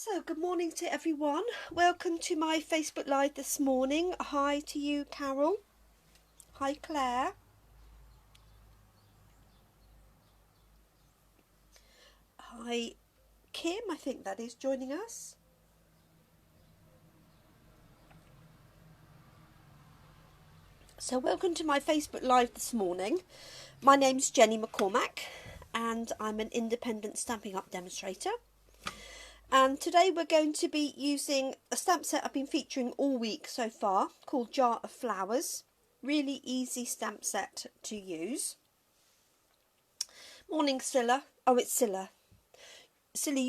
So, good morning to everyone. Welcome to my Facebook Live this morning. Hi to you, Carol. Hi, Claire. Hi, Kim, I think that is joining us. So, welcome to my Facebook Live this morning. My name's Jenny McCormack and I'm an independent Stampin' Up demonstrator. And today we're going to be using a stamp set I've been featuring all week so far called Jar of Flowers. Really easy stamp set to use. Morning, Scylla. Oh, it's Scylla. Scylla,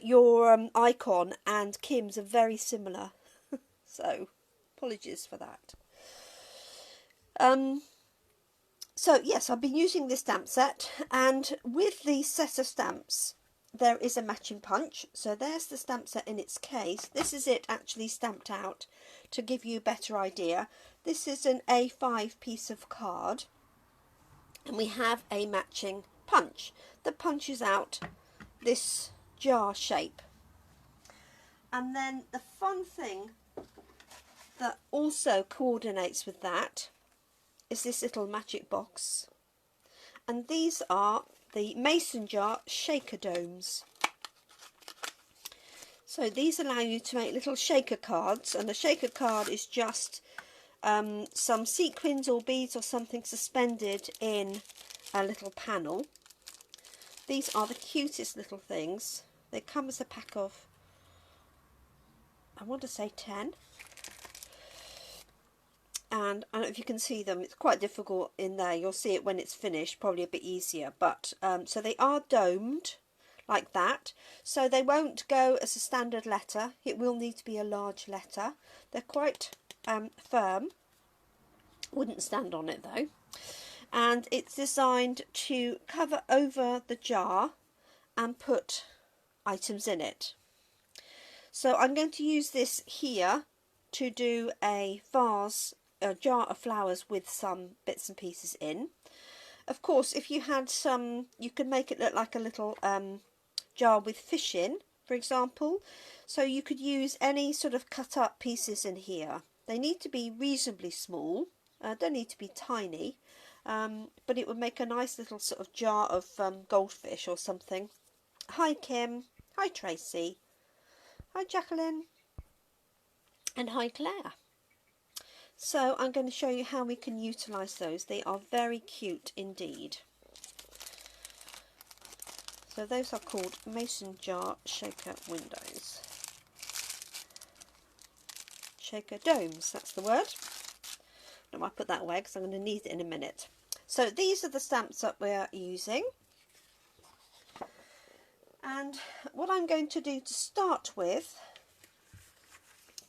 your icon and Kim's are very similar. So, apologies for that. So, yes, I've been using this stamp set. And with the set of stamps, there is a matching punch. So there's the stamp set in its case. This is it actually stamped out to give you a better idea. This is an A5 piece of card. And we have a matching punch that punches out this jar shape. And then the fun thing that also coordinates with that is this little magic box. And these are the mason jar shaker domes. So these allow you to make little shaker cards, and a shaker card is just some sequins or beads or something suspended in a little panel. These are the cutest little things. They come as a pack of, I want to say 10. And I don't know if you can see them, it's quite difficult in there. You'll see it when it's finished, probably a bit easier. But so they are domed like that. So they won't go as a standard letter. It will need to be a large letter. They're quite firm. Wouldn't stand on it though. And it's designed to cover over the jar and put items in it. So I'm going to use this here to do a vase, a jar of flowers with some bits and pieces in. Of course, if you had some, you could make it look like a little jar with fish in, for example. So you could use any sort of cut up pieces in here. They need to be reasonably small, don't need to be tiny, but it would make a nice little sort of jar of goldfish or something. Hi Kim, hi Tracy, hi Jacqueline, and hi Claire. So I'm going to show you how we can utilise those. They are very cute indeed. So those are called mason jar shaker windows. Shaker domes, that's the word. I might put that away because I'm going to need it in a minute. So these are the stamps that we're using. And what I'm going to do to start with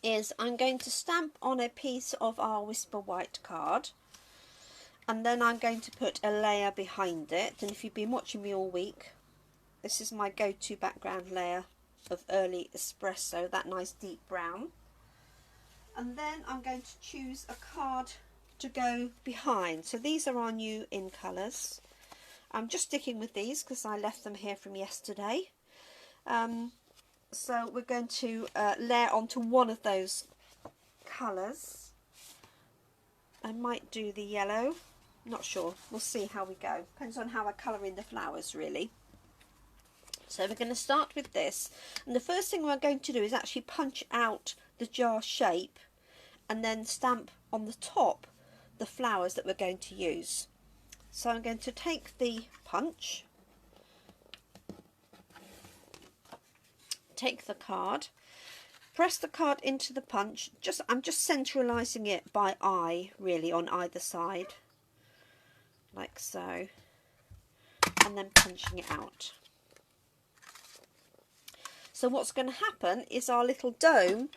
is I'm going to stamp on a piece of our Whisper White card, and then I'm going to put a layer behind it. And if you've been watching me all week, this is my go-to background layer of early espresso, that nice deep brown. And then I'm going to choose a card to go behind. So these are our new in colours. I'm just sticking with these because I left them here from yesterday. So we're going to layer onto one of those colours. I might do the yellow, not sure, we'll see how we go. Depends on how I colour in the flowers really. So we're going to start with this, and the first thing we're going to do is actually punch out the jar shape and then stamp on the top the flowers that we're going to use. So I'm going to take the punch, take the card, press the card into the punch. I'm just centralising it by eye really on either side, like so, and then punching it out. So what's going to happen is our little dome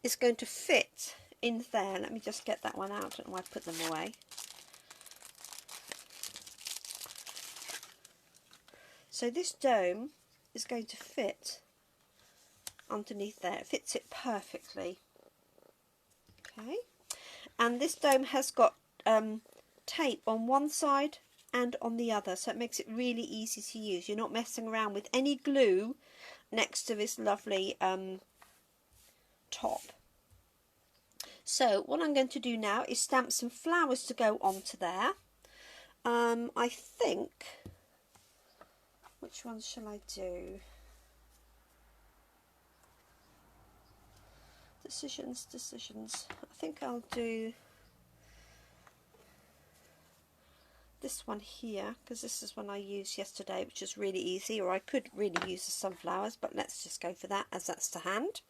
is going to fit in there. Let me just get that one out. I don't know why I put them away. So this dome is going to fit underneath there. It fits it perfectly. Okay, and this dome has got tape on one side and on the other, so it makes it really easy to use. You're not messing around with any glue next to this lovely top. So what I'm going to do now is stamp some flowers to go onto there. I think, which ones shall I do? Decisions. I think I'll do this one here, because this is one I used yesterday, which is really easy, or I could really use the sunflowers, but let's just go for that, as that's to hand.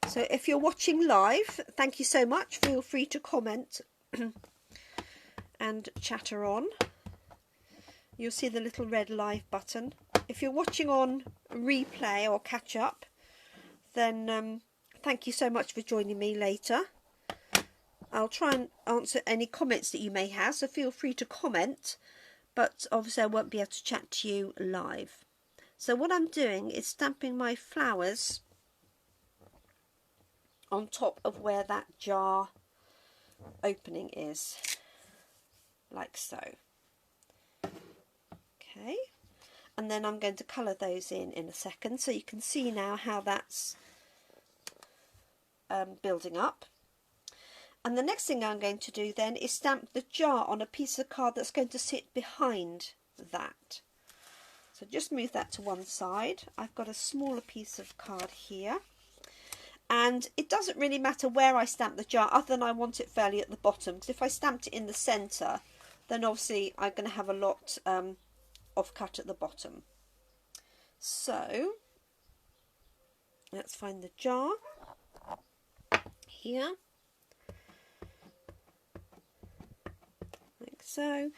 So if you're watching live, thank you so much. Feel free to comment and chatter on. You'll see the little red live button. If you're watching on replay or catch up, then thank you so much for joining me later. I'll try and answer any comments that you may have, so feel free to comment, but obviously I won't be able to chat to you live. So what I'm doing is stamping my flowers on top of where that jar opening is, like so. Okay, and then I'm going to colour those in a second, so you can see now how that's building up. And the next thing I'm going to do then is stamp the jar on a piece of card that's going to sit behind that. So just move that to one side. I've got a smaller piece of card here, and it doesn't really matter where I stamp the jar, other than I want it fairly at the bottom, because if I stamped it in the centre, then obviously I'm going to have a lot of cut at the bottom. So let's find the jar here, like so.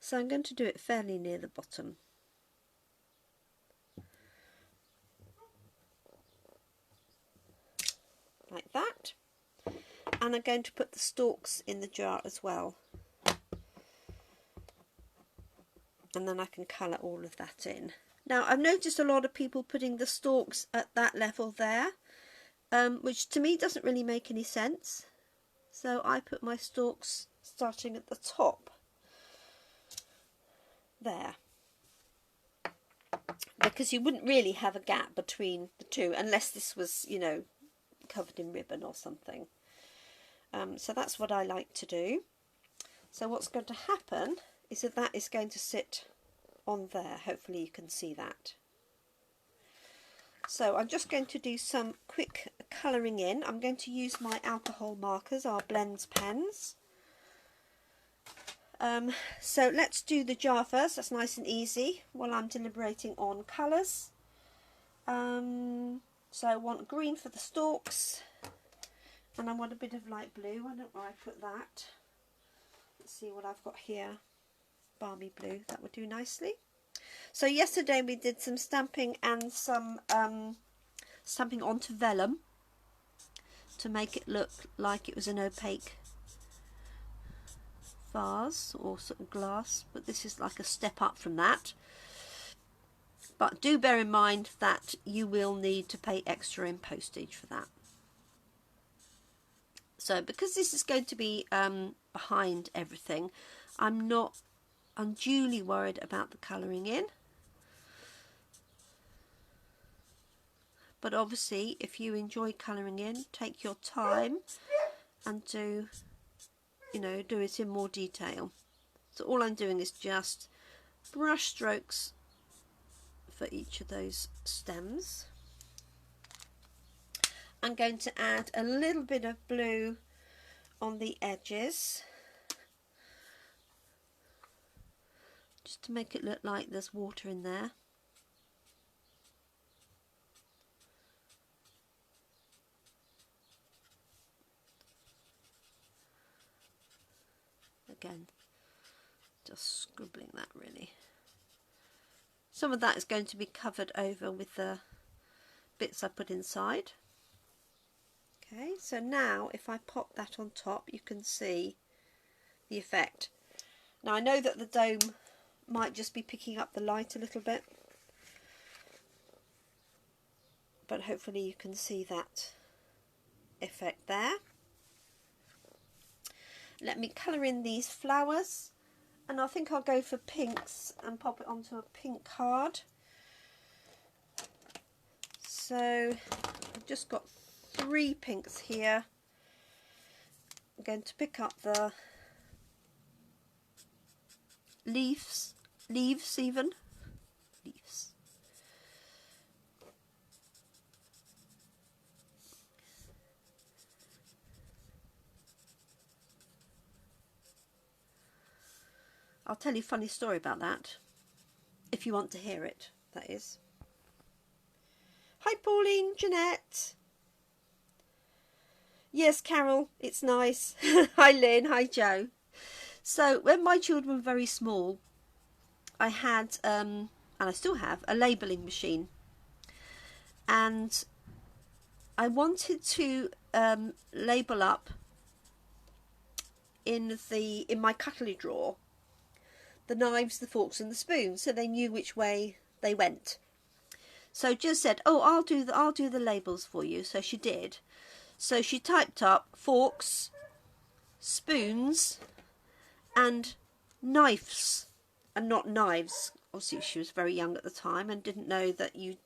So I'm going to do it fairly near the bottom. Like that. And I'm going to put the stalks in the jar as well. And then I can colour all of that in. Now I've noticed a lot of people putting the stalks at that level there, which to me doesn't really make any sense. So I put my stalks starting at the top there, because you wouldn't really have a gap between the two unless this was, you know, covered in ribbon or something. So that's what I like to do. So what's going to happen is that is going to sit on there. Hopefully you can see that. So I'm just going to do some quick colouring in. I'm going to use my alcohol markers, our blends pens. So let's do the jar first. That's nice and easy while I'm deliberating on colours. So I want green for the stalks, and I want a bit of light blue. I don't know where I put that. Let's see what I've got here. Balmy blue, that would do nicely. So yesterday we did some stamping and some stamping onto vellum to make it look like it was an opaque vase or sort of glass, but this is like a step up from that. But do bear in mind that you will need to pay extra in postage for that. So because this is going to be behind everything, I'm not unduly worried about the colouring in. But obviously if you enjoy colouring in, take your time and do it in more detail. So all I'm doing is just brush strokes for each of those stems. I'm going to add a little bit of blue on the edges, just to make it look like there's water in there. Again, just scribbling that really. Some of that is going to be covered over with the bits I put inside. Okay, so now if I pop that on top, you can see the effect. Now I know that the dome might just be picking up the light a little bit, but hopefully you can see that effect there. Let me colour in these flowers. And I think I'll go for pinks and pop it onto a pink card. So I've just got 3 pinks here. I'm going to pick up the leaves even. Leaves. I'll tell you a funny story about that, if you want to hear it, that is. Hi Pauline, Jeanette. Yes, Carol, it's nice. Hi Lynn, hi Joe. So when my children were very small, I had, and I still have, a labelling machine. And I wanted to label up in my cutlery drawer the knives, the forks and the spoons, so they knew which way they went. So just said, oh, I'll do the labels for you. So she did. So she typed up forks, spoons and knives, and not knives. Obviously she was very young at the time and didn't know that you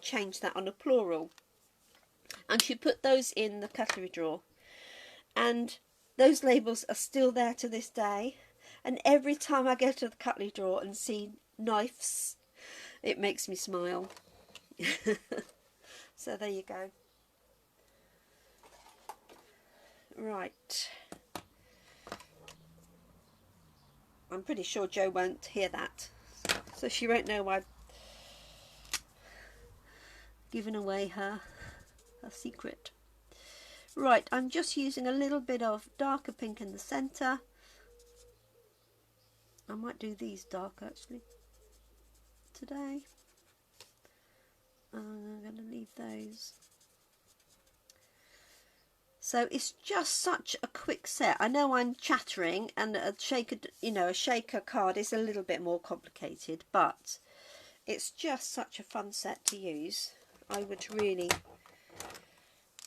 changed that on a plural. And she put those in the cutlery drawer, and those labels are still there to this day. And every time I go to the cutlery drawer and see knives, it makes me smile. So there you go. Right. I'm pretty sure Jo won't hear that, so she won't know I've given away her secret. Right, I'm just using a little bit of darker pink in the centre. I might do these darker actually today. I'm going to leave those. So it's just such a quick set. I know I'm chattering, and a shaker card is a little bit more complicated, but it's just such a fun set to use. I would really,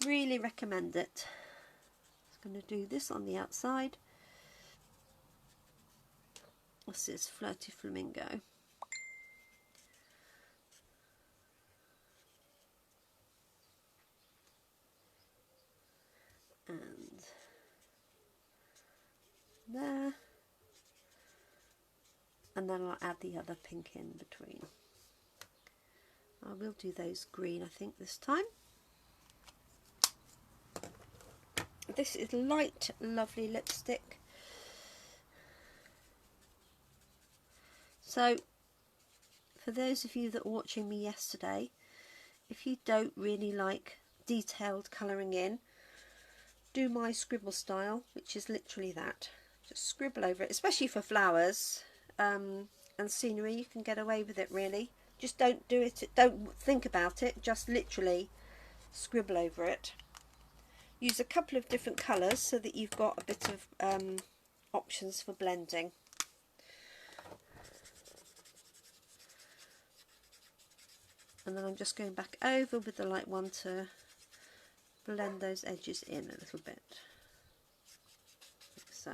really recommend it. I'm going to do this on the outside. This is Flirty Flamingo. And there. And then I'll add the other pink in between. I will do those green, I think, this time. This is light, lovely lipstick. So, for those of you that were watching me yesterday, if you don't really like detailed colouring in, do my scribble style, which is literally that. Just scribble over it, especially for flowers and scenery. You can get away with it, really. Just don't do it, don't think about it, just literally scribble over it. Use a couple of different colours so that you've got a bit of options for blending. And then I'm just going back over with the light one to blend those edges in a little bit, like so.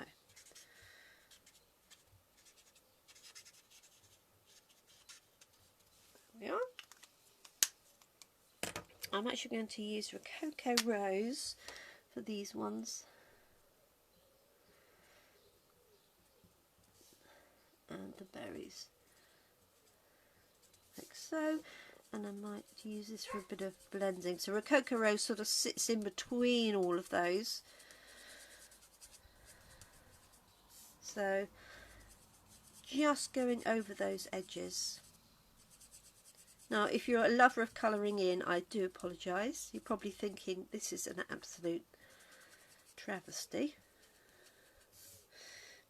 There we are. I'm actually going to use Rococo Rose for these ones. And the berries, like so. And I might use this for a bit of blending. So Rococo Rose sort of sits in between all of those. So just going over those edges. Now, if you're a lover of colouring in, I do apologise. You're probably thinking this is an absolute travesty.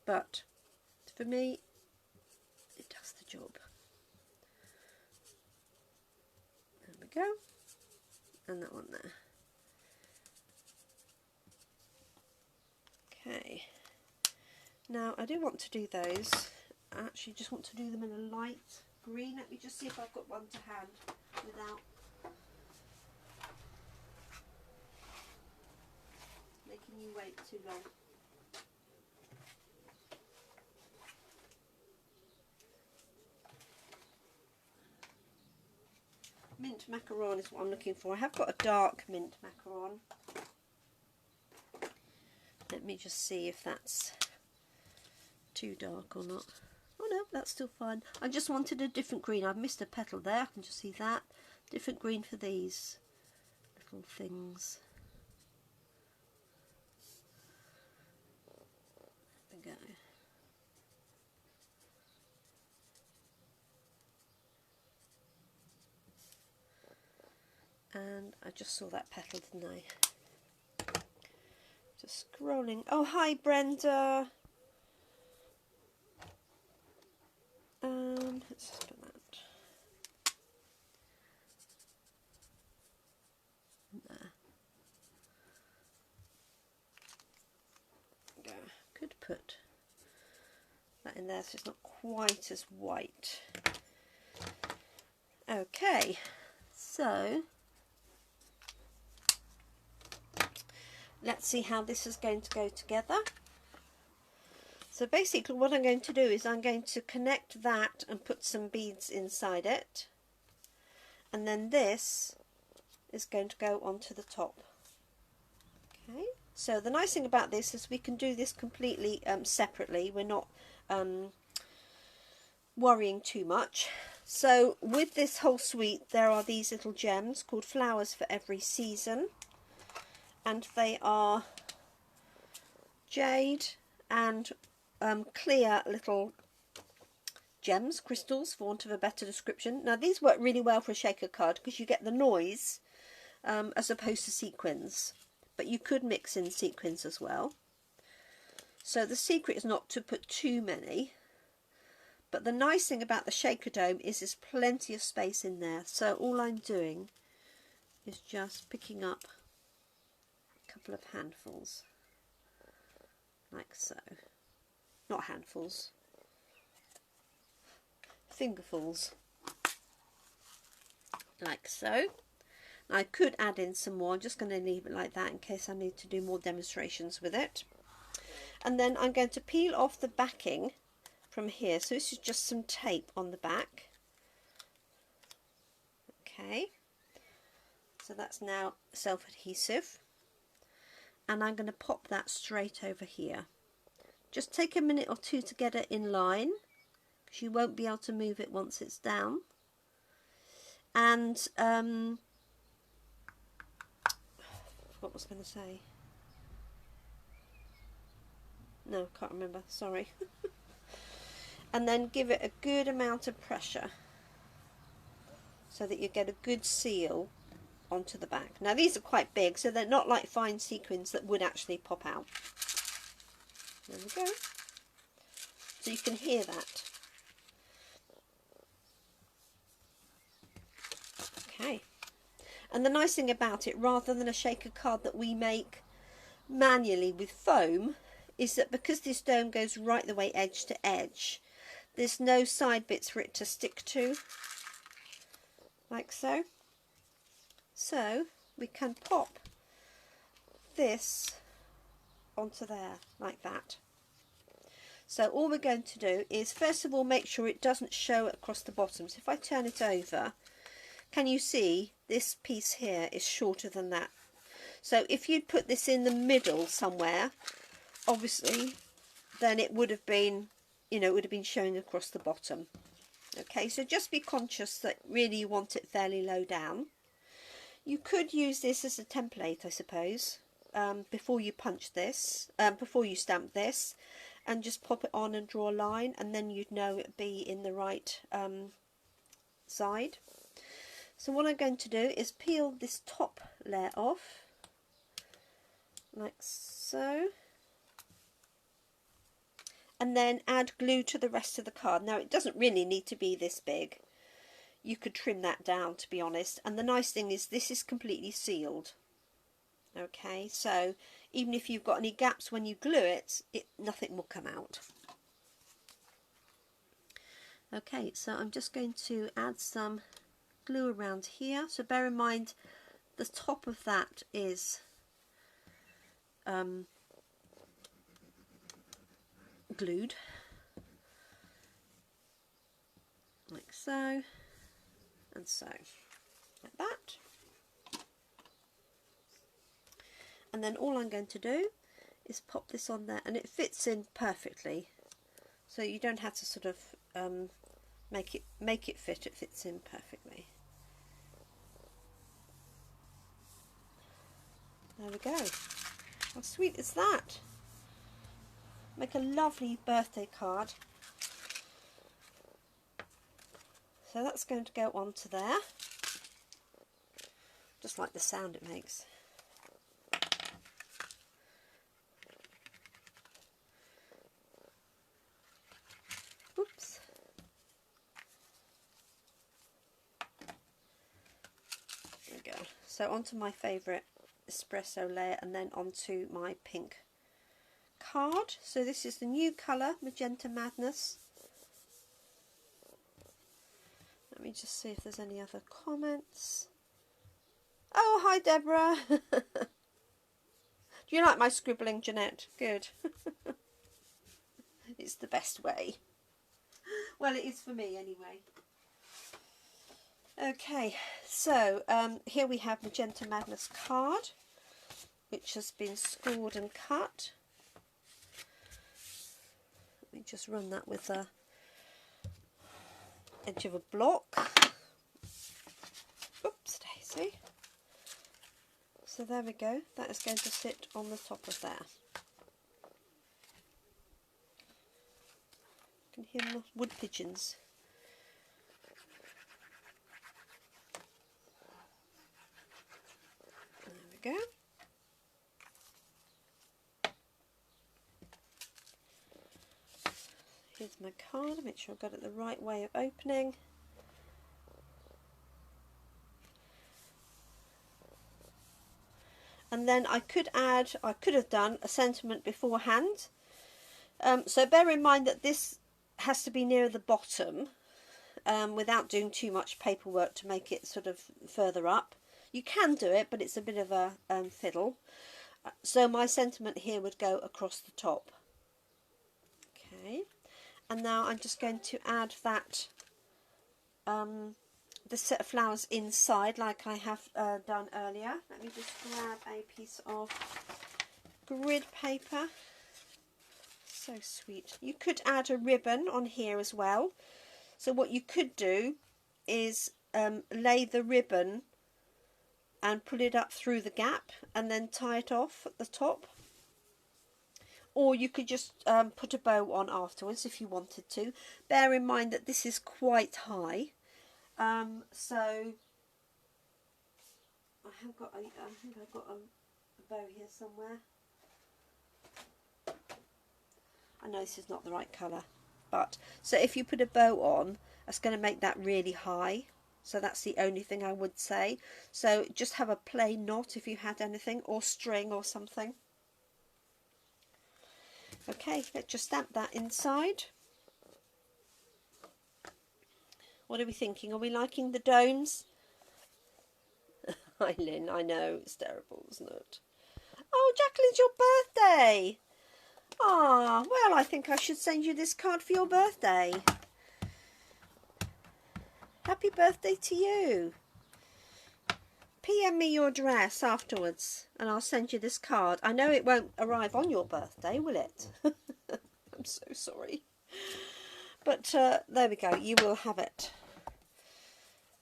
But for me, it does the job. There we go. And that one there. Okay. Now, I do want to do those. I actually just want to do them in a light green. Let me just see if I've got one to hand without making you wait too long. Mint macaron is what I'm looking for. I have got a dark mint macaron. Let me just see if that's too dark or not. Oh no, that's still fine. I just wanted a different green. I've missed a petal there. I can just see that. Different green for these little things. There we go. And I just saw that petal, didn't I? Just scrolling. Oh, hi Brenda. Let's just put that there. Go. Could put that in there so it's not quite as white. Okay, so let's see how this is going to go together. So basically what I'm going to do is I'm going to connect that and put some beads inside it, and then this is going to go onto the top. Okay, so the nice thing about this is we can do this completely separately. We're not worrying too much. So with this whole suite there are these little gems called Flowers for Every Season, and they are jade and clear little gems, crystals for want of a better description. Now these work really well for a shaker card because you get the noise as opposed to sequins, but you could mix in sequins as well. So the secret is not to put too many, but the nice thing about the shaker dome is there's plenty of space in there. So all I'm doing is just picking up a couple of handfuls like so. Not handfuls, fingerfuls, like so. I could add in some more. I'm just going to leave it like that in case I need to do more demonstrations with it. And then I'm going to peel off the backing from here. So this is just some tape on the back. Okay, so that's now self-adhesive, and I'm going to pop that straight over here. Just take a minute or two to get it in line, because you won't be able to move it once it's down. And what was I going to say? No, can't remember, sorry. And then give it a good amount of pressure so that you get a good seal onto the back. Now these are quite big, so they're not like fine sequins that would actually pop out. There we go. So you can hear that. Okay. And the nice thing about it, rather than a shaker card that we make manually with foam, is that because this dome goes right the way edge to edge, there's no side bits for it to stick to, like so. So we can pop this onto there like that. So all we're going to do is first of all make sure it doesn't show across the bottom. So if I turn it over, can you see this piece here is shorter than that? So if you'd put this in the middle somewhere, obviously then it would have been, you know, it would have been showing across the bottom. Okay, so just be conscious that really you want it fairly low down. You could use this as a template, I suppose, before you punch this, before you stamp this, and just pop it on and draw a line, and then you'd know it'd be in the right side. So what I'm going to do is peel this top layer off, like so, and then add glue to the rest of the card. Now it doesn't really need to be this big. You could trim that down, to be honest, and the nice thing is this is completely sealed. Okay, so even if you've got any gaps when you glue it, nothing will come out. Okay, so I'm just going to add some glue around here. So bear in mind the top of that is glued, like so and so. like that. And then all I'm going to do is pop this on there, and it fits in perfectly. So you don't have to sort of make it fit. It fits in perfectly. There we go. How sweet is that? Make a lovely birthday card. So that's going to go onto there. Just like the sound it makes. Oops. There we go. So onto my favourite espresso layer, and then onto my pink card. So this is the new colour, Magenta Madness. Let me just see if there's any other comments. Oh, hi Deborah. Do you like my scribbling, Jeanette? Good. It's the best way. Well, it is for me anyway. Okay, so here we have Magenta Madness card, which has been scored and cut. Let me just run that with the edge of a block. Oops, Daisy. So there we go. That is going to sit on the top of there. You can hear the wood pigeons. There we go. Here's my card. Make sure I've got it the right way of opening. And then I could have done a sentiment beforehand. So bear in mind that this has to be near the bottom without doing too much paperwork to make it sort of further up. You can do it, but it's a bit of a fiddle. So my sentiment here would go across the top. Okay, and now I'm just going to add that the set of flowers inside, like I have done earlier. Let me just grab a piece of grid paper. So sweet. You could add a ribbon on here as well. So what you could do is lay the ribbon and pull it up through the gap and then tie it off at the top. Or you could just put a bow on afterwards if you wanted to. Bear in mind that this is quite high. So I think I've got a bow here somewhere. I know this is not the right colour, but so if you put a bow on, that's going to make that really high. So that's the only thing I would say. So just have a plain knot if you had anything, or string or something. Okay, let's just stamp that inside. What are we thinking? Are we liking the domes? Hi Lynn, I know, it's terrible, isn't it? Oh, Jacqueline's your birthday! Ah, well, I think I should send you this card for your birthday. Happy birthday to you. PM me your address afterwards and I'll send you this card. I know it won't arrive on your birthday, will it? I'm so sorry. But there we go, you will have it.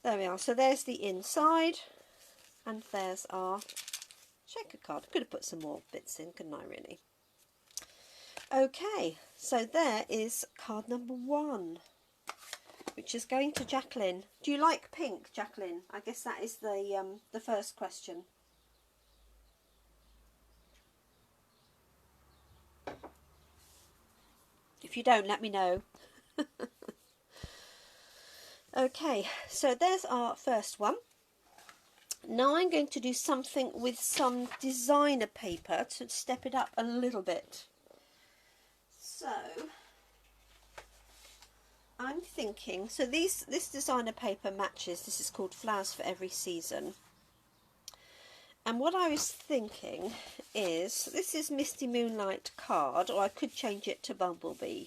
There we are. So there's the inside and there's our checker card. Could have put some more bits in, couldn't I, really? Okay, so there is card number 1, which is going to Jacqueline. Do you like pink, Jacqueline? I guess that is the first question. If you don't, let me know. Okay, so there's our first one. Now I'm going to do something with some designer paper to step it up a little bit. So I'm thinking, so this designer paper matches, this is called Flowers for Every Season. And what I was thinking is, this is Misty Moonlight card, or I could change it to Bumblebee.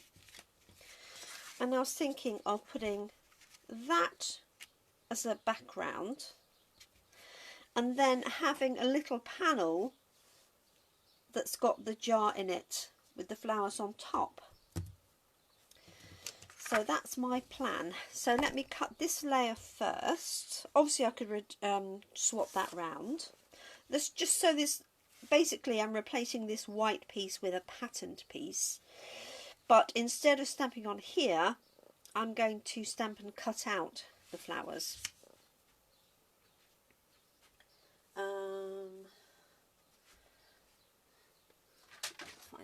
And I was thinking of putting that as a background, and then having a little panel that's got the jar in it with the flowers on top. So that's my plan. So let me cut this layer first. Obviously I could swap that round. This just so this, basically I'm replacing this white piece with a patterned piece, but instead of stamping on here, I'm going to stamp and cut out the flowers. Find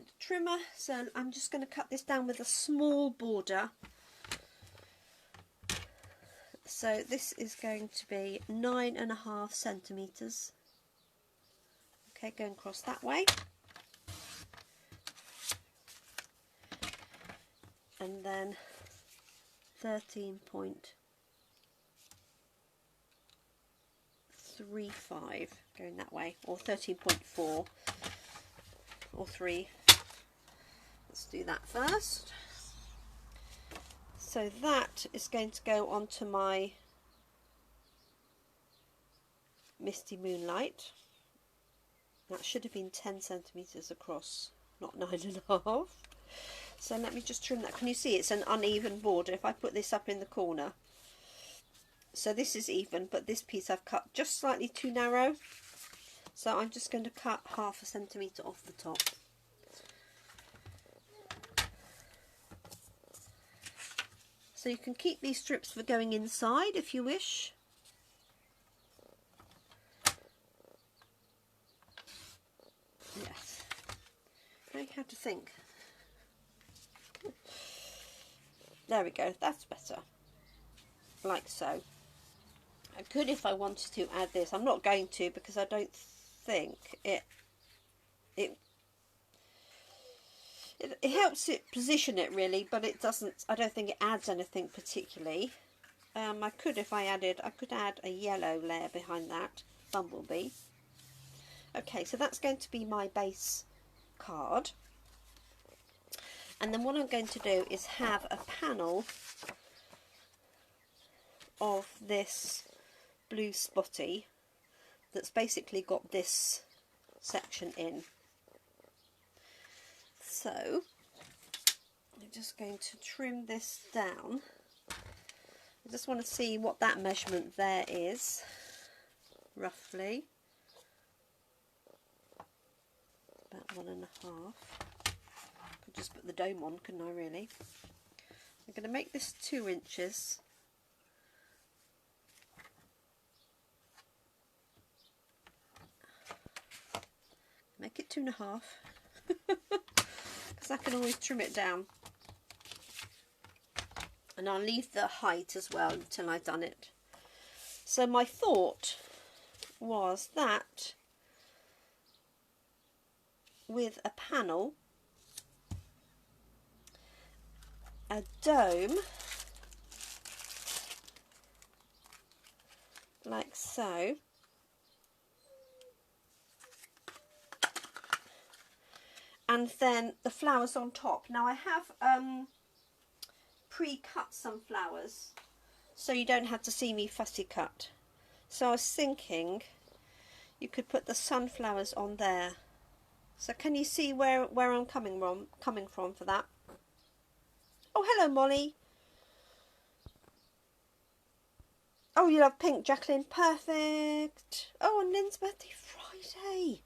a trimmer. So I'm just going to cut this down with a small border. So this is going to be 9.5 centimetres. Okay, going across that way. And then 13.35 going that way, or 13.4 or 3. Let's do that first. So that is going to go onto my Misty Moonlight. That should have been 10 centimetres across, not 9.5. So let me just trim that. Can you see it's an uneven border if I put this up in the corner? So this is even, but this piece I've cut just slightly too narrow. So I'm just going to cut 0.5 centimetre off the top. So you can keep these strips for going inside if you wish. Yes. I have to think. There we go, that's better. Like so. I could, if I wanted to, add this. I'm not going to, because I don't think it helps it position it really, but it doesn't, I don't think it adds anything particularly. I could, if I could add a yellow layer behind that, bumblebee. Okay, so that's going to be my base card. And then what I'm going to do is have a panel of this blue spotty that's basically got this section in. So I'm just going to trim this down. I just want to see what that measurement there is, roughly. About 1.5. Could just put the dome on, couldn't I really? I'm going to make this 2 inches. Make it 2.5. Because I can always trim it down. And I'll leave the height as well until I've done it. So my thought was that with a panel, a dome, like so, and then the flowers on top. Now I have pre-cut some flowers, so you don't have to see me fussy cut. So I was thinking you could put the sunflowers on there. So can you see where I'm coming from for that? Oh, hello, Molly. Oh, you love pink, Jacqueline. Perfect. Oh, and Lynn's birthday Friday.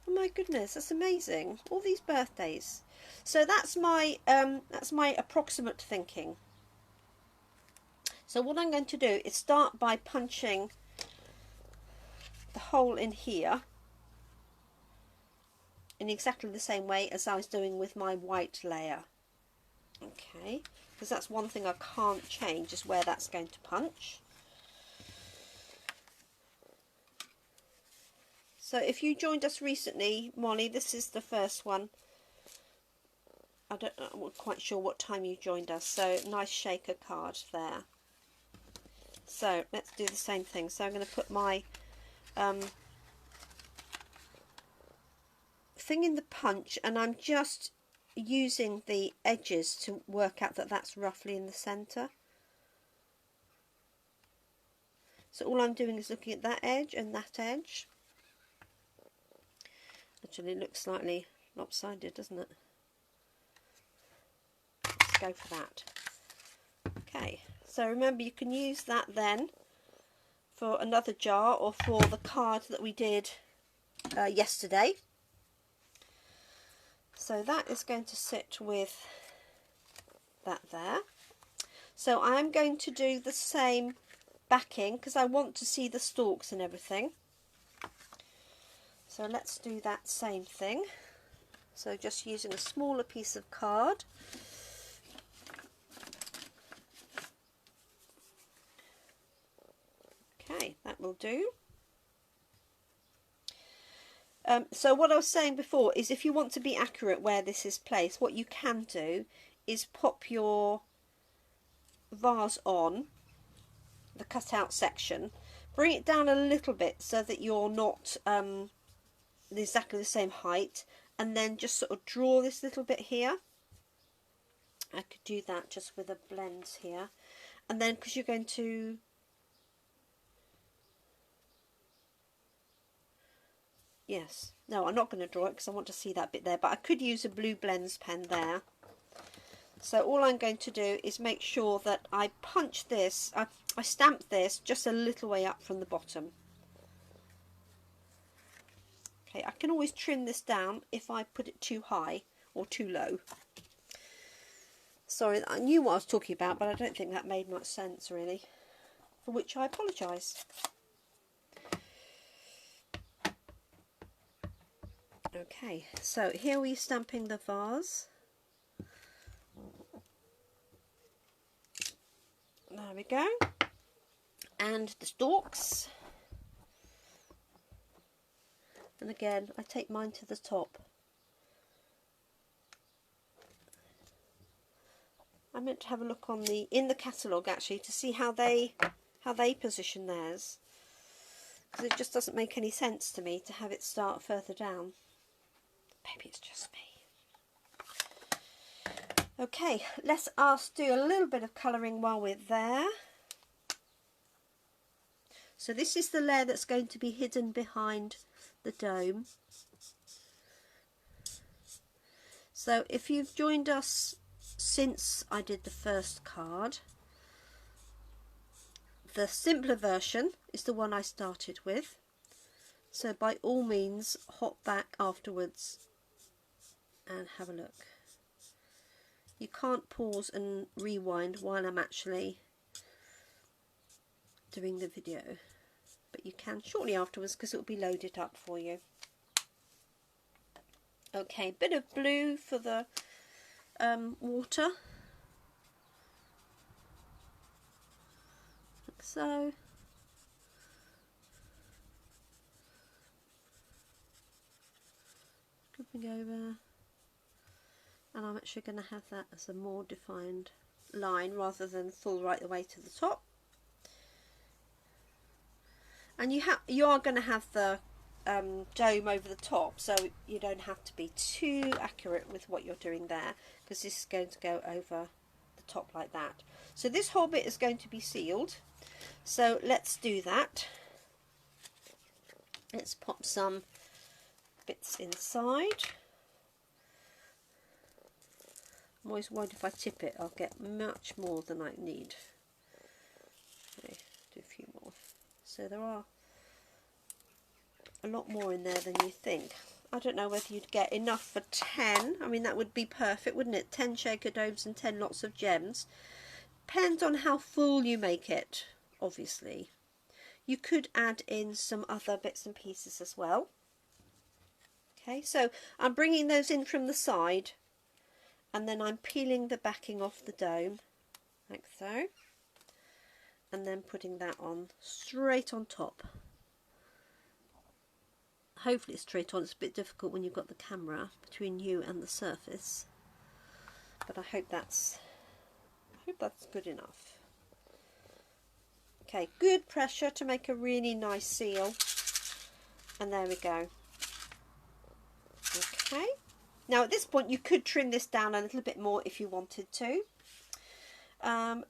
Oh my goodness, that's amazing. All these birthdays. So that's my approximate thinking. So what I'm going to do is start by punching the hole in here in exactly the same way as I was doing with my white layer. Okay, because that's one thing I can't change, is where that's going to punch. So if you joined us recently, Molly, this is the first one. I'm not quite sure what time you joined us, so nice shaker card there. So let's do the same thing. So I'm going to put my thing in the punch, and I'm just using the edges to work out that that's roughly in the centre. So all I'm doing is looking at that edge and that edge. Actually, it looks slightly lopsided, doesn't it? Let's go for that. Okay, so remember you can use that then for another jar or for the card that we did yesterday. So that is going to sit with that there. So I'm going to do the same backing because I want to see the stalks and everything. So let's do that same thing. So just using a smaller piece of card. Okay, that will do. So what I was saying before is if you want to be accurate where this is placed, what you can do is pop your vase on the cutout section, bring it down a little bit so that you're not exactly the same height, and then just sort of draw this little bit here. I could do that just with a blend here, and then because you're going to no, I'm not going to draw it because I want to see that bit there, but I could use a blue blends pen there. So all I'm going to do is make sure that I punch this, I stamp this just a little way up from the bottom. Okay, I can always trim this down if I put it too high or too low. Sorry, I knew what I was talking about, but I don't think that made much sense really, for which I apologise. Okay, so here we're stamping the vase. There we go. And the stalks. And again, I take mine to the top. I meant to have a look on in the catalogue actually to see how they position theirs, because it just doesn't make any sense to me to have it start further down. Maybe it's just me. Okay, let's do a little bit of colouring while we're there. So this is the layer that's going to be hidden behind the dome. So if you've joined us since I did the first card, the simpler version is the one I started with. So by all means hop back afterwards and have a look. You can't pause and rewind while I'm actually doing the video, but you can shortly afterwards because it will be loaded up for you. Okay, bit of blue for the water, like so. Scooping over. And I'm actually going to have that as a more defined line rather than full right the way to the top. And you are going to have the dome over the top, so you don't have to be too accurate with what you're doing there, because this is going to go over the top like that. So this whole bit is going to be sealed. So let's do that. Let's pop some bits inside. I'm always worried if I tip it, I'll get much more than I need. Okay, do a few more. So there are a lot more in there than you think. I don't know whether you'd get enough for 10. I mean, that would be perfect, wouldn't it? 10 shaker domes and 10 lots of gems. Depends on how full you make it, obviously. You could add in some other bits and pieces as well. Okay, so I'm bringing those in from the side, and then I'm peeling the backing off the dome, like so, and then putting that on straight on top. Hopefully it's straight on. It's a bit difficult when you've got the camera between you and the surface, but I hope that's good enough. Okay, good pressure to make a really nice seal, and there we go. Okay, now at this point you could trim this down a little bit more if you wanted to.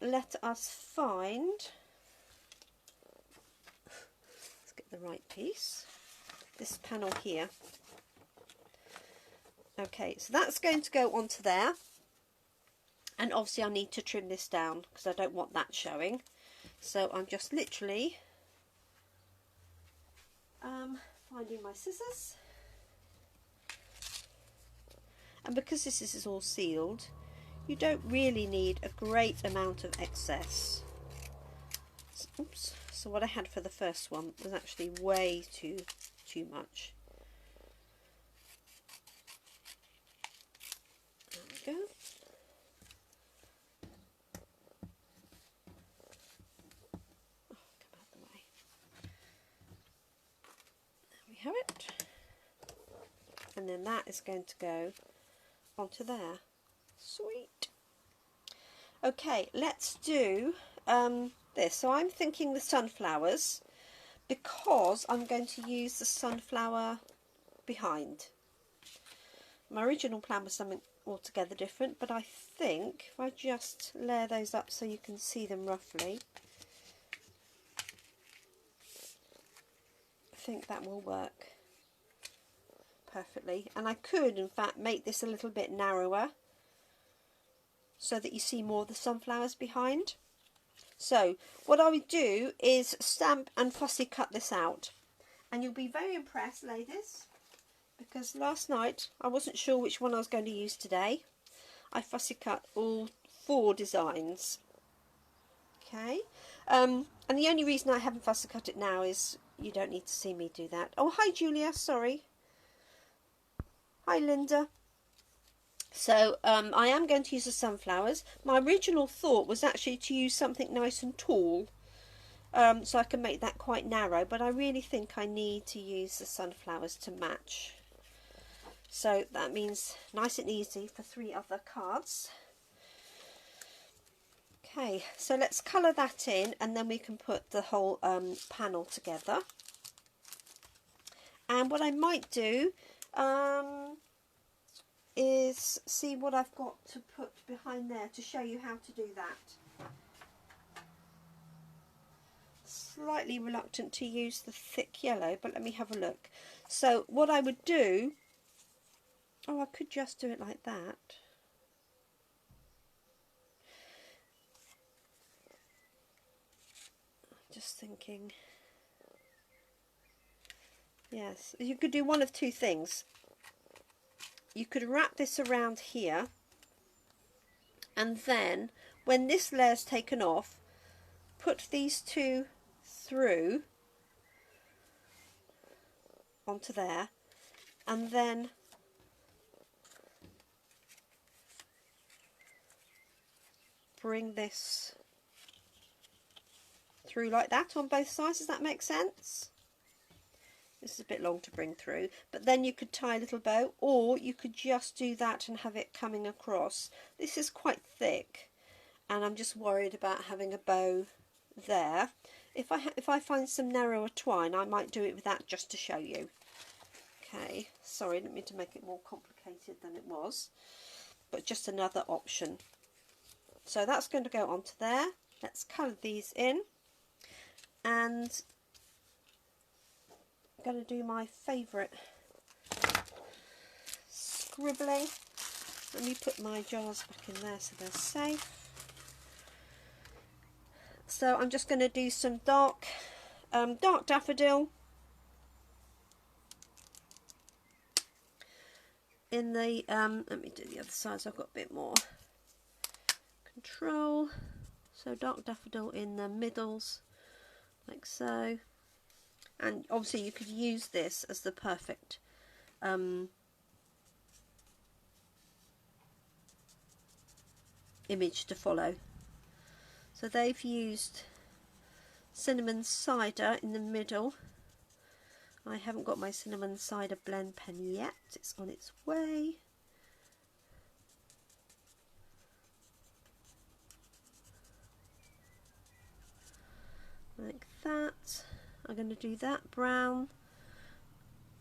Let us find the right piece. This panel here. Okay, so that's going to go onto there. And obviously I need to trim this down because I don't want that showing. So I'm just literally finding my scissors. And because this is all sealed, you don't really need a great amount of excess. Oops. So what I had for the first one was actually way too much. There we go. Oh, come out the way. There we have it. And then that is going to go onto there. Sweet. Okay, let's do this. So I'm thinking the sunflowers because I'm going to use the sunflower behind. My original plan was something altogether different, but I think if I just layer those up so you can see them roughly, I think that will work perfectly. And I could in fact make this a little bit narrower so that you see more of the sunflowers behind. So what I would do is stamp and fussy cut this out, and you'll be very impressed, ladies, because last night I wasn't sure which one I was going to use today. I fussy cut all 4 designs. Okay, and the only reason I haven't fussy cut it now is you don't need to see me do that. Oh, hi Julia, sorry. Hi Linda. So I am going to use the sunflowers. My original thought was actually to use something nice and tall, so I can make that quite narrow, but I really think I need to use the sunflowers to match. So that means nice and easy for 3 other cards. Okay, so let's colour that in, and then we can put the whole panel together. And what I might do is see what I've got to put behind there to show you how to do that. Slightly reluctant to use the thick yellow, but let me have a look. So what I would do, oh, I could just do it like that. Just thinking. Yes, you could do one of 2 things. You could wrap this around here, and then when this layer's taken off, put these 2 through onto there, and then bring this through like that on both sides. Does that make sense? This is a bit long to bring through, but then you could tie a little bow, or you could just do that and have it coming across. This is quite thick, and I'm just worried about having a bow there. If I find some narrower twine, I might do it with that just to show you. Okay, sorry, I didn't mean to make it more complicated than it was, but just another option. So that's going to go onto there. Let's colour these in, and I'm going to do my favourite scribbling. Let me put my jars back in there so they're safe. So I'm just going to do some dark daffodil in the let me do the other side so I've got a bit more control. So dark daffodil in the middles, like so. And obviously you could use this as the perfect image to follow. So they've used cinnamon cider in the middle. I haven't got my cinnamon cider blend pen yet, it's on its way. Like that. I'm going to do that brown.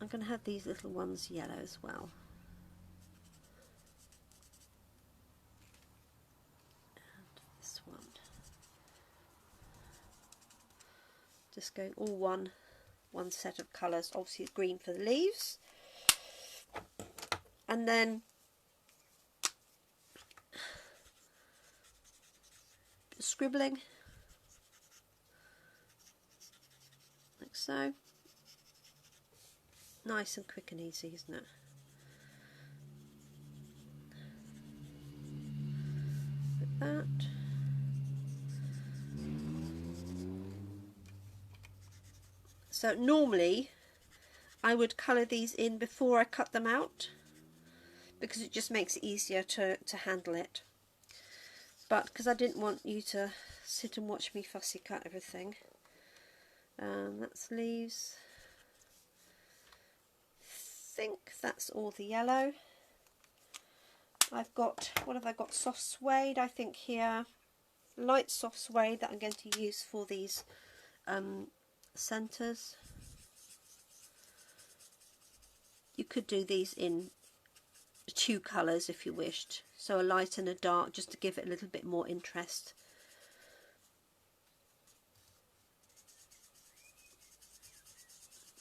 I'm going to have these little ones yellow as well. And this one. Just going all one one set of colours. Obviously green for the leaves, and then scribbling like so. Nice and quick and easy, isn't it? Like that. So normally I would colour these in before I cut them out, because it just makes it easier to handle it. But because I didn't want you to sit and watch me fussy cut everything, that's leaves. I think that's all the yellow. I've got, what have I got? Soft suede, I think here. Light soft suede that I'm going to use for these centres. You could do these in 2 colours if you wished, so a light and a dark, just to give it a little bit more interest.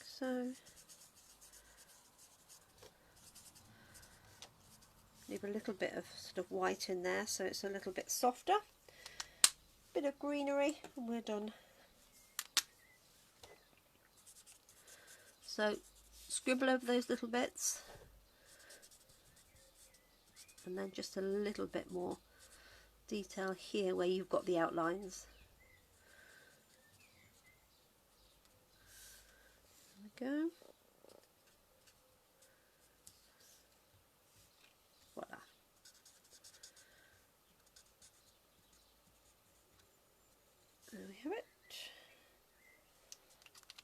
So leave a little bit of sort of white in there so it's a little bit softer. Bit of greenery and we're done. So scribble over those little bits, and then just a little bit more detail here where you've got the outlines. There we go. Voila. There we have it.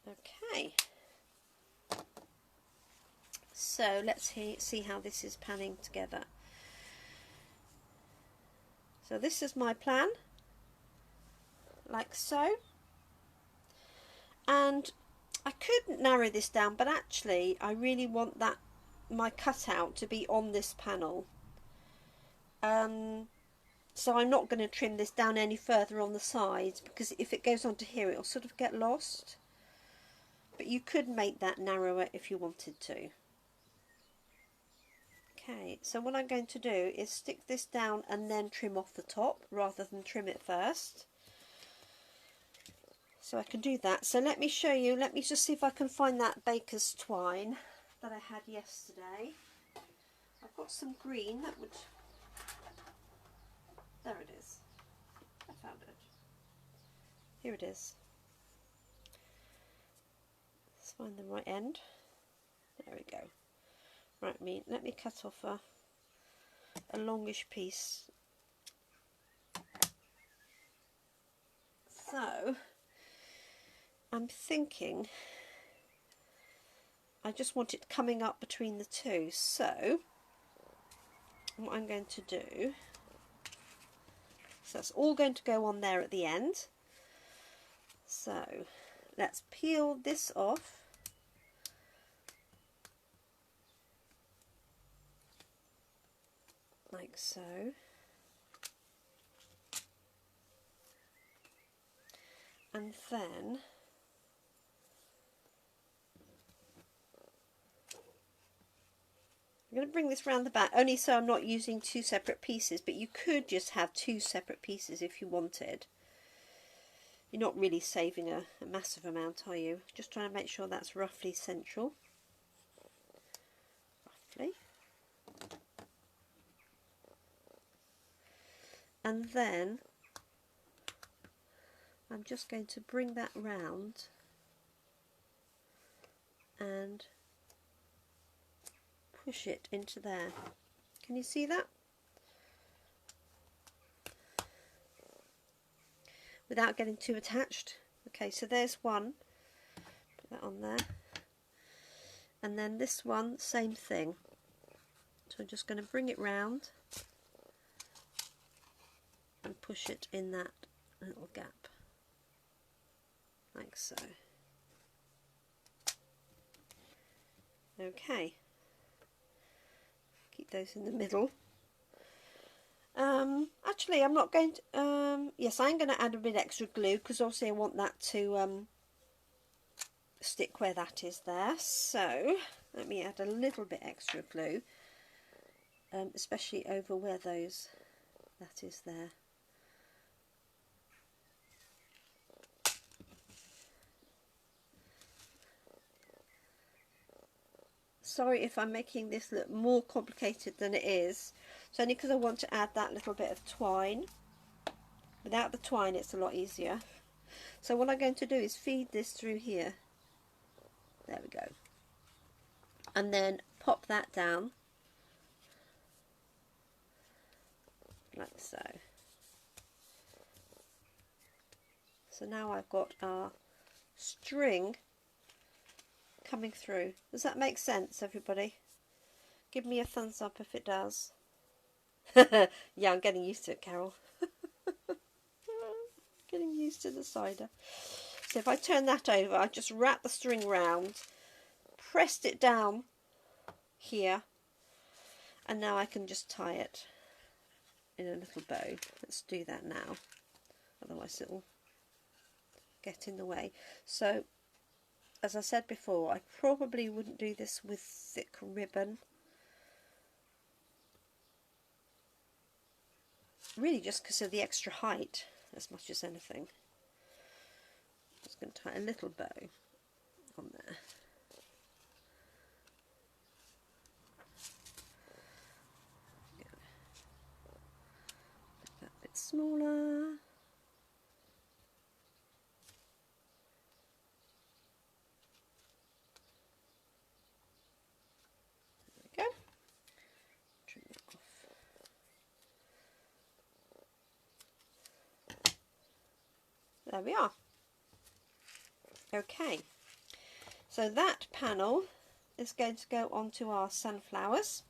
Okay. So let's see how this is panning together. So this is my plan, like so. And I could narrow this down, but actually I really want that my cutout to be on this panel. So I'm not going to trim this down any further on the sides, because if it goes on to here it'll sort of get lost. But you could make that narrower if you wanted to. Okay, so what I'm going to do is stick this down and then trim off the top rather than trim it first. So I can do that. So let me show you, let me just see if I can find that baker's twine that I had yesterday. I've got some green that would, there it is, I found it. Here it is. Let's find the right end. There we go. Right, let me cut off a longish piece. So I'm thinking I just want it coming up between the two. So what I'm going to do, so that's all going to go on there at the end. So let's peel this off. Like so. And then I'm going to bring this round the back, only so I'm not using 2 separate pieces, but you could just have 2 separate pieces if you wanted. You're not really saving a massive amount, are you? Just trying to make sure that's roughly central. Roughly. And then I'm just going to bring that round and push it into there. Can you see that? Without getting too attached. Okay, so there's one. Put that on there. And then this one, same thing. So I'm just going to bring it round and push it in that little gap, like so. Okay, keep those in the middle. Actually I'm not going to, yes, I'm going to add a bit extra glue, because obviously I want that to stick where that is there. So let me add a little bit extra glue, especially over where that is there. Sorry if I'm making this look more complicated than it is. It's only because I want to add that little bit of twine. Without the twine it's a lot easier. So what I'm going to do is feed this through here. There we go. And then pop that down. Like so. So now I've got our string coming through. Does that make sense, everybody? Give me a thumbs up if it does. Yeah, I'm getting used to it, Carol. Getting used to the cider. So if I turn that over, I just wrap the string round, pressed it down here, and now I can just tie it in a little bow. Let's do that now, otherwise it'll get in the way. So as I said before, I probably wouldn't do this with thick ribbon. Really just because of the extra height as much as anything. Just going to tie a little bow on there. Make that a bit smaller. There we are. Okay, so that panel is going to go onto our sunflowers.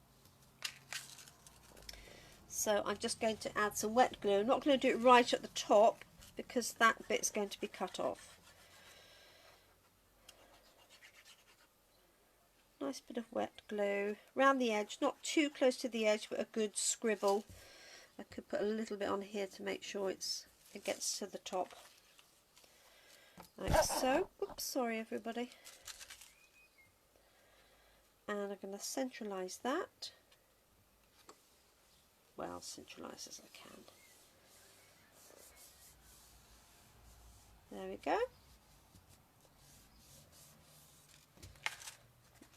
So I'm just going to add some wet glue. I'm not going to do it right at the top because that bit's going to be cut off. Nice bit of wet glue around the edge, not too close to the edge, but a good scribble. I could put a little bit on here to make sure it gets to the top. Like so. Oops, sorry everybody. And I'm going to centralise that. Well, centralise as I can. There we go.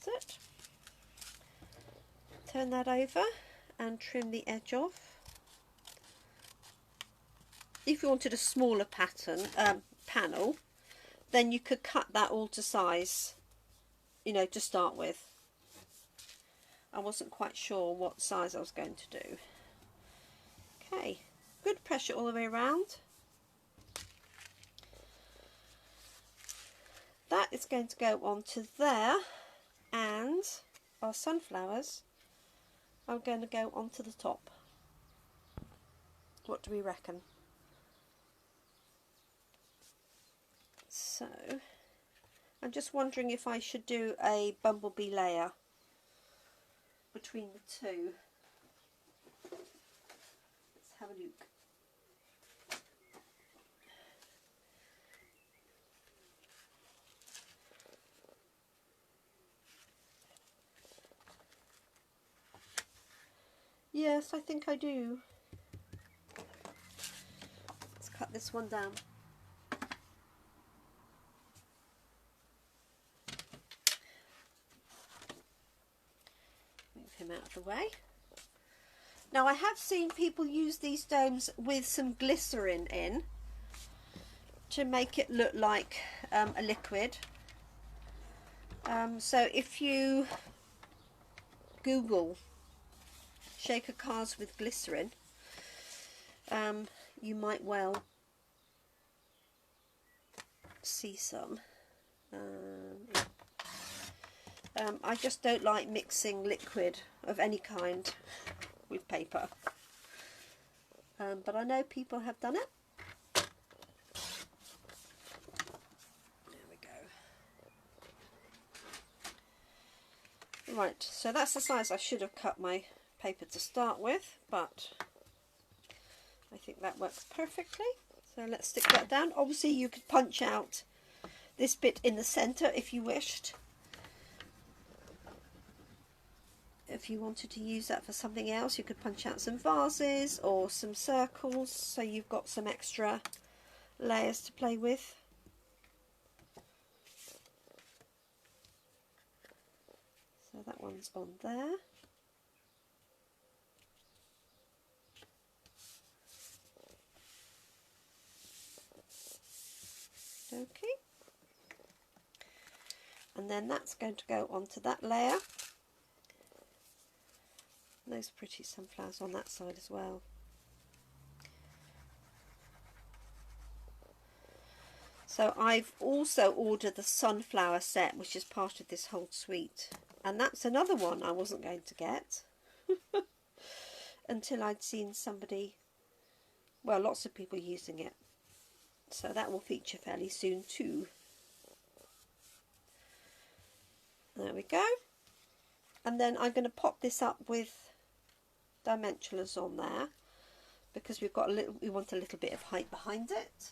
That's it. Turn that over and trim the edge off. If you wanted a smaller panel, then you could cut that all to size, you know, to start with. I wasn't quite sure what size I was going to do. Okay, good pressure all the way around. That is going to go onto there, and our sunflowers are going to go onto the top. What do we reckon? So, I'm just wondering if I should do a bumblebee layer between the two. Let's have a look. Yes, I think I do. Let's cut this one down. Move him out of the way. Now I have seen people use these domes with some glycerin in to make it look like a liquid. So if you Google shaker cards with glycerin, you might well see some. I just don't like mixing liquid of any kind with paper, but I know people have done it. There we go. Right, so that's the size I should have cut my paper to start with, but I think that works perfectly. So let's stick that down. Obviously you could punch out this bit in the centre if you wished. If you wanted to use that for something else, you could punch out some vases or some circles, so you've got some extra layers to play with. So that one's on there. Okay. And then that's going to go onto that layer. And those pretty sunflowers on that side as well. So I've also ordered the sunflower set, which is part of this whole suite. And that's another one I wasn't going to get until I'd seen somebody, well, lots of people using it. So that will feature fairly soon too. There we go. And then I'm going to pop this up with dimensionals on there because we've got a little, we want a little bit of height behind it.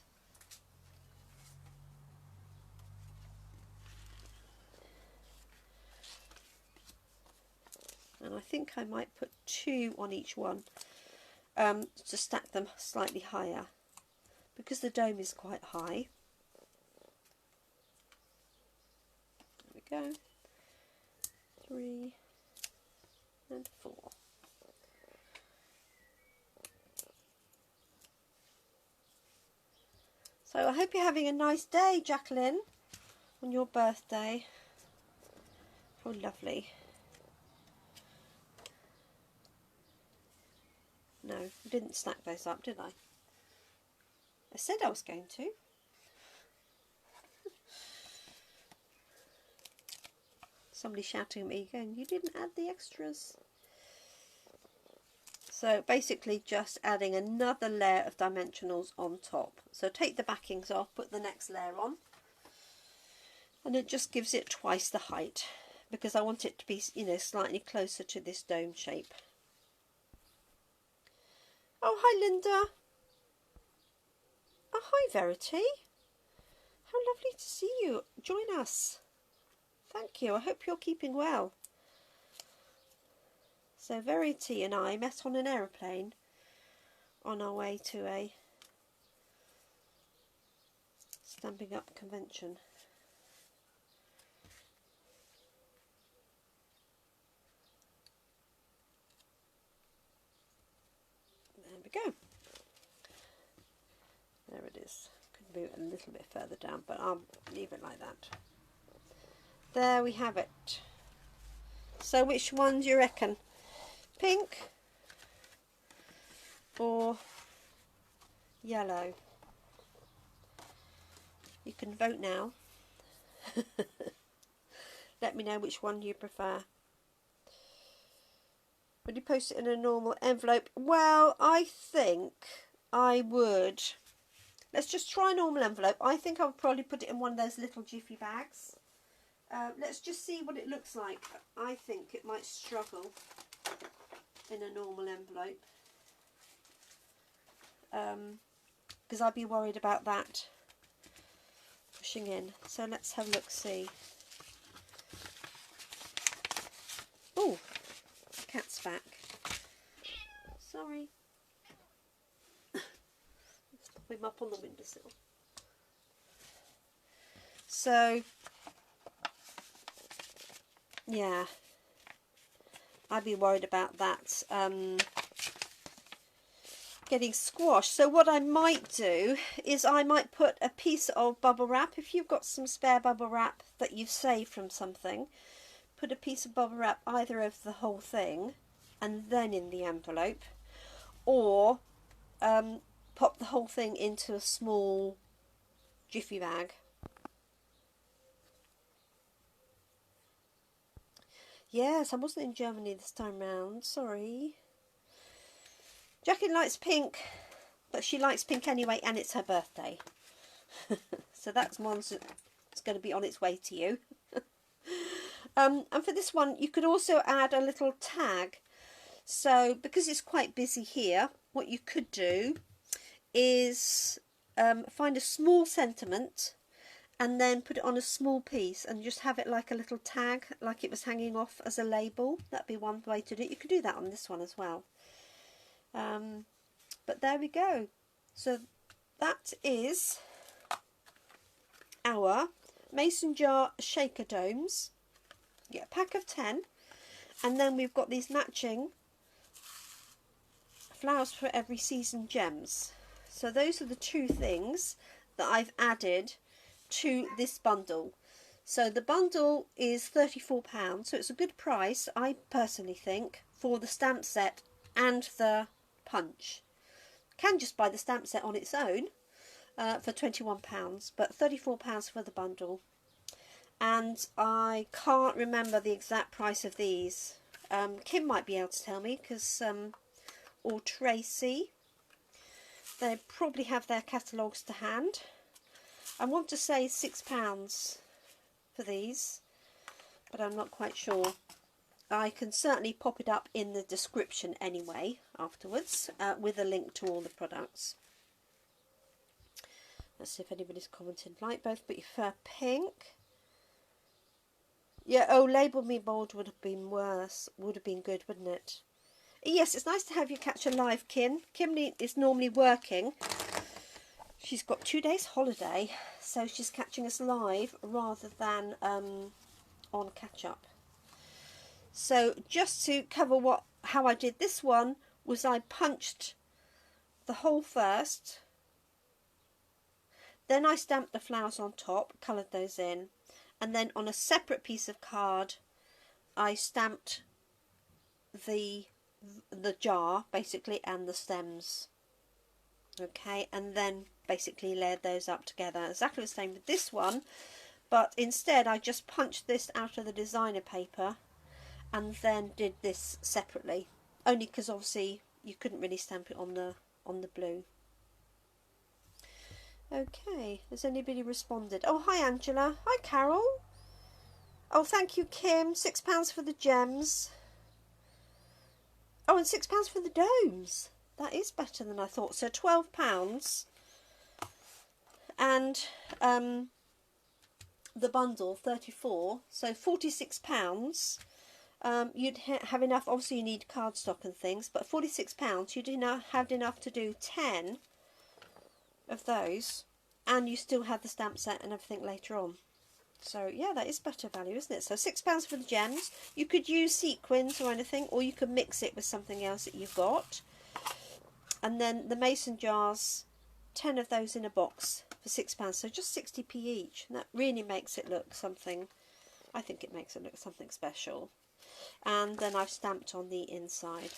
And I think I might put 2 on each one to stack them slightly higher because the dome is quite high. There we go. 3 and 4. So I hope you're having a nice day, Jacqueline, on your birthday. Oh, lovely. No, I didn't stack those up, did I? I said I was going to. Somebody shouting at me going, you didn't add the extras. So basically just adding another layer of dimensionals on top. So take the backings off, put the next layer on. And it just gives it twice the height because I want it to be, you know, slightly closer to this dome shape. Oh, hi Linda. Oh, hi Verity. How lovely to see you. Join us. Thank you. I hope you're keeping well. So Verity and I met on an aeroplane on our way to a Stampin' Up convention. There we go. There it is. Could move it a little bit further down, but I'll leave it like that. There we have it. So which one do you reckon? Pink or yellow? You can vote now. Let me know which one you prefer. Would you post it in a normal envelope? Well, I think I would. Let's just try a normal envelope. I think I would probably put it in one of those little jiffy bags. Let's just see what it looks like. I think it might struggle in a normal envelope. Because I'd be worried about that pushing in. So let's have a look, see. Oh, cat's back. Sorry. Let's pop him up on the windowsill. So, yeah, I'd be worried about that getting squashed. So what I might do is I might put a piece of bubble wrap. If you've got some spare bubble wrap that you've saved from something, put a piece of bubble wrap either over the whole thing and then in the envelope, or pop the whole thing into a small jiffy bag. Yes, I wasn't in Germany this time round, sorry. Jackie likes pink, but she likes pink anyway, and it's her birthday. So that's one that's going to be on its way to you. And for this one, you could also add a little tag. So because it's quite busy here, what you could do is find a small sentiment and then put it on a small piece and just have it like a little tag, like it was hanging off as a label. That'd be one way to do it. You could do that on this one as well. But there we go. So that is our mason jar shaker domes. You get a pack of 10, and then we've got these matching flowers for every season gems. So those are the two things that I've added to this bundle. So the bundle is £34, so it's a good price, I personally think, for the stamp set and the punch. Can just buy the stamp set on its own for £21, but £34 for the bundle. And I can't remember the exact price of these. Kim might be able to tell me, because or Tracy, they probably have their catalogues to hand. I want to say £6 for these, but I'm not quite sure. I can certainly pop it up in the description anyway afterwards with a link to all the products. Let's see if anybody's commented. Like both, but you prefer pink. Yeah, oh, label me bold would have been worse. Would have been good, wouldn't it? Yes, it's nice to have you catch a live, Kim. Kimberly is normally working. She's got 2 days holiday, so she's catching us live rather than on catch up. So just to cover how I did this one, was I punched the hole first, then I stamped the flowers on top, coloured those in, and then on a separate piece of card I stamped the jar basically and the stems. Okay, and then basically layered those up together. Exactly the same with this one, but instead I just punched this out of the designer paper and then did this separately, only because obviously you couldn't really stamp it on the blue. Okay, has anybody responded? Oh, hi Angela. Hi Carol. Oh, thank you Kim. £6 for the gems. Oh, and £6 for the domes. That is better than I thought. So £12, and the bundle 34. So £46. You'd have enough. Obviously, you need cardstock and things, but £46 you'd have enough to do 10 of those, and you still have the stamp set and everything later on. So yeah, that is better value, isn't it? So £6 for the gems. You could use sequins or anything, or you could mix it with something else that you've got. And then the mason jars, 10 of those in a box for £6, so just 60p each. And that really makes it look something, I think it makes it look something special. And then I've stamped on the inside.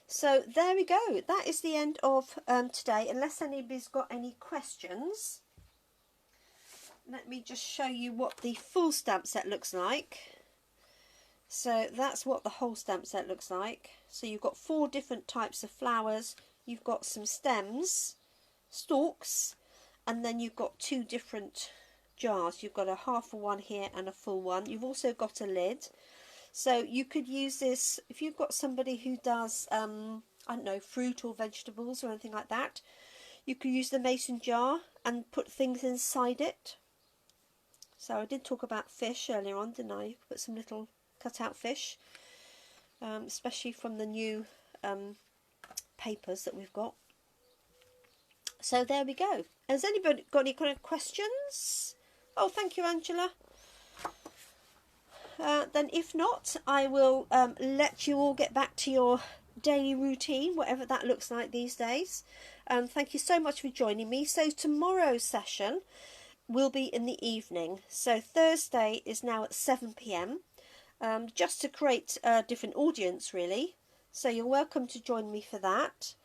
So there we go. That is the end of today, unless anybody's got any questions. Let me just show you what the full stamp set looks like. So that's what the whole stamp set looks like. So you've got 4 different types of flowers. You've got some stems, stalks, and then you've got 2 different jars. You've got a half one here and a full one. You've also got a lid. So you could use this if you've got somebody who does, I don't know, fruit or vegetables or anything like that. You could use the mason jar and put things inside it. So I did talk about fish earlier on, didn't I? Put some little cut-out fish, especially from the new papers that we've got. So there we go. Has anybody got any kind of questions? Oh, thank you, Angela. Then if not, I will let you all get back to your daily routine, whatever that looks like these days. Thank you so much for joining me. So tomorrow's session will be in the evening. So Thursday is now at 7 p.m. Just to create a different audience, really. So you're welcome to join me for that.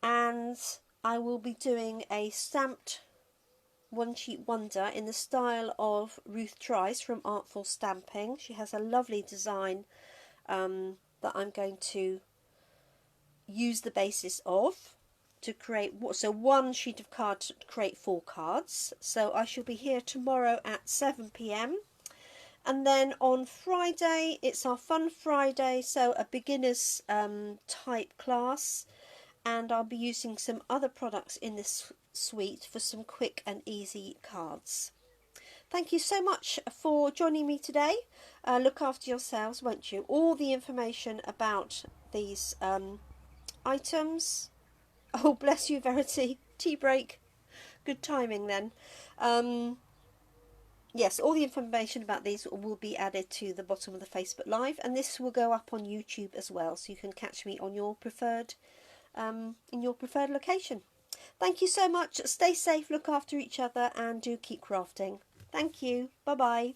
And I will be doing a stamped one sheet wonder in the style of Ruth Trice from Artful Stamping. She has a lovely design that I'm going to use the basis of to create, so 1 sheet of card to create 4 cards. So I shall be here tomorrow at 7 p.m. and then on Friday it's our Fun Friday, so a beginners type class, and I'll be using some other products in this suite for some quick and easy cards. Thank you so much for joining me today. Look after yourselves, won't you? All the information about these items. Oh, bless you, Verity. Tea break. Good timing then. Yes, all the information about these will be added to the bottom of the Facebook Live, and this will go up on YouTube as well, so you can catch me on your preferred in your preferred location. Thank you so much. Stay safe, look after each other, and do keep crafting. Thank you. Bye bye.